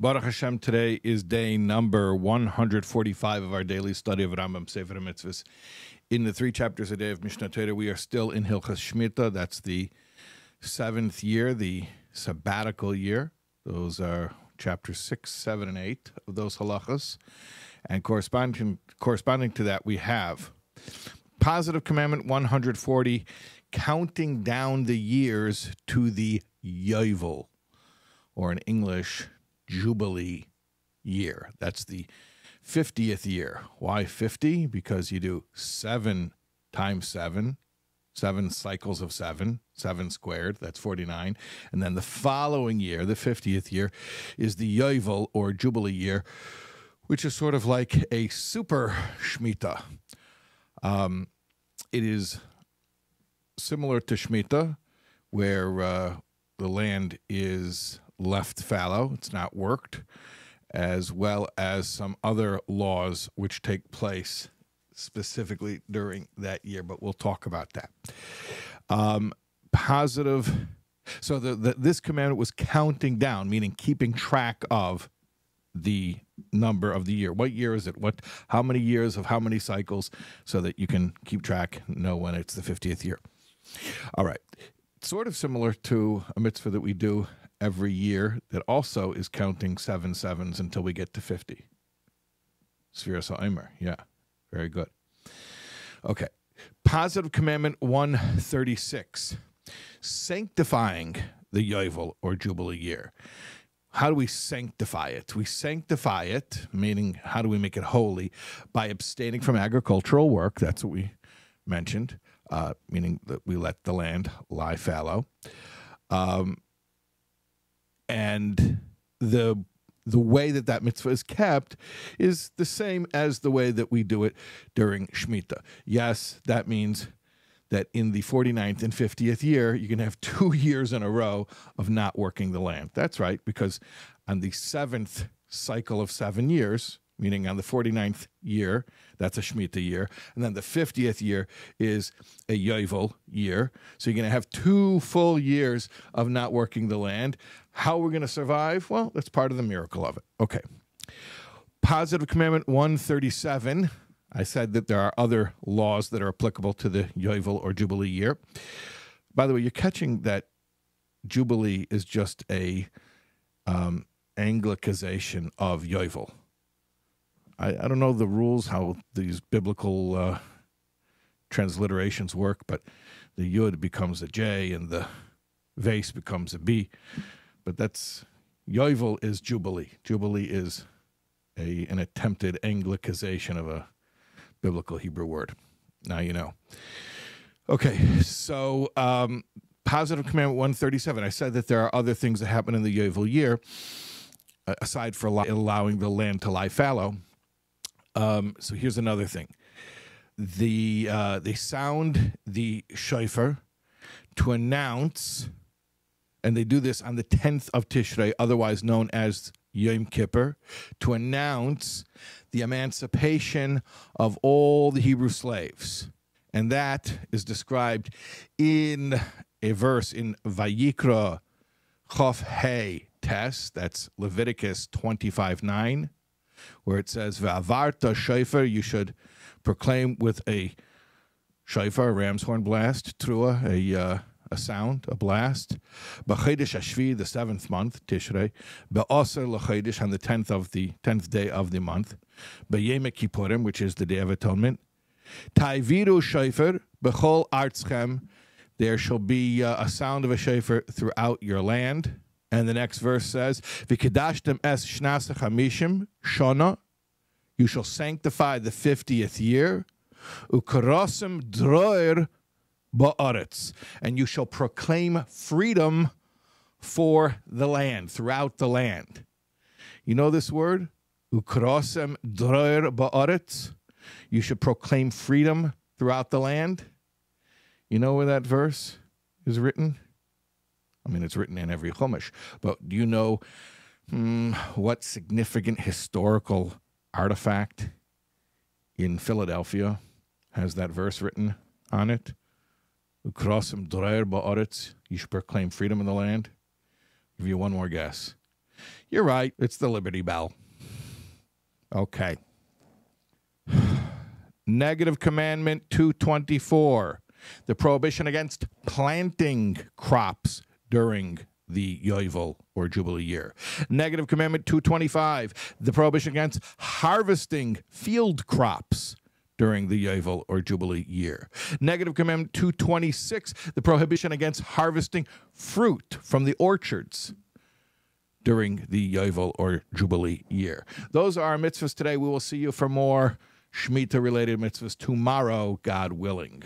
Baruch Hashem, today is day number 145 of our daily study of Rambam, Sefer, HaMitzvos. In the 3 chapters a day of Mishnah Torah, we are still in Hilchas Shemitah. That's the 7th year, the sabbatical year. Those are chapters 6, 7, and 8 of those halachas. And corresponding to that, we have Positive Commandment 140, counting down the years to the Yovel, or in English, Jubilee year. That's the 50th year. Why 50? Because you do 7 times 7, 7 cycles of 7, 7 squared, that's 49. And then the following year, the 50th year, is the Yovel, or Jubilee year, which is sort of like a super Shemitah. It is similar to Shemitah, where the land is left fallow, it's not worked, as well as some other laws which take place specifically during that year, but we'll talk about that. So this commandment was counting down, meaning keeping track of the number of the year. What year is it? How many years of how many cycles, so that you can keep track, know when it's the 50th year. All right. Sort of similar to a mitzvah that we do every year that also is counting 7 sevens until we get to 50. Sefer Omer. Yeah, very good. Okay. Positive Commandment 136, sanctifying the Yovel, or Jubilee year. How do we sanctify it? We sanctify it, meaning how do we make it holy? By abstaining from agricultural work. That's what we mentioned, meaning that we let the land lie fallow. And the way that mitzvah is kept is the same as the way that we do it during Shemitah. Yes, that means that in the 49th and 50th year, you can have 2 years in a row of not working the land. That's right, because on the 7th cycle of 7 years, meaning on the 49th year, that's a Shemitah year, and then the 50th year is a Yovel year. So you're going to have 2 full years of not working the land. How are we going to survive? Well, that's part of the miracle of it. Okay. Positive Commandment 137. I said that there are other laws that are applicable to the Yovel, or Jubilee year. By the way, you're catching that Jubilee is just a Anglicization of Yovel. I don't know the rules, how these biblical transliterations work, but the Yud becomes a J and the Vase becomes a B. But that's, Yovel is Jubilee. Jubilee is an attempted Anglicization of a biblical Hebrew word. Now you know. Okay, so Positive Commandment 137. I said that there are other things that happen in the Yovel year, aside from allowing the land to lie fallow. So here's another thing. They sound the shofar to announce, and they do this on the 10th of Tishrei, otherwise known as Yom Kippur, to announce the emancipation of all the Hebrew slaves. And that is described in a verse in Vayikra Chof Hey Tes, that's Leviticus 25:9, where it says, V'avarta shofar, you should proclaim with a shofar, a ram's horn blast, trua, a sound, a blast. B'chodesh Hashvi, the 7th month, Tishrei. Be'oser l'chodesh, on the 10th day of the month. B'yom Kippurim, which is the Day of Atonement. Ta'viru shofar b'chol artzchem, there shall be a sound of a shofar throughout your land. And the next verse says, V'kedashtem es shnasa chamishim shona, you shall sanctify the 50th year. Ukarosem droir ba'aretz, and you shall proclaim freedom for the land, throughout the land. You know this word? Ukarosem droir ba'aretz. You should proclaim freedom throughout the land. You know where that verse is written? I mean, it's written in every Chumash. But do you know what significant historical artifact in Philadelphia has that verse written on it? You should proclaim freedom in the land. I'll give you one more guess. You're right. It's the Liberty Bell. Okay. Negative Commandment 224. The prohibition against planting crops during the Yovel or Jubilee year. Negative Commandment 225. The prohibition against harvesting field crops during the Yovel or Jubilee year. Negative Commandment 226. The prohibition against harvesting fruit from the orchards during the Yovel or Jubilee year. Those are our mitzvahs today. We will see you for more Shemitah-related mitzvahs tomorrow, God willing.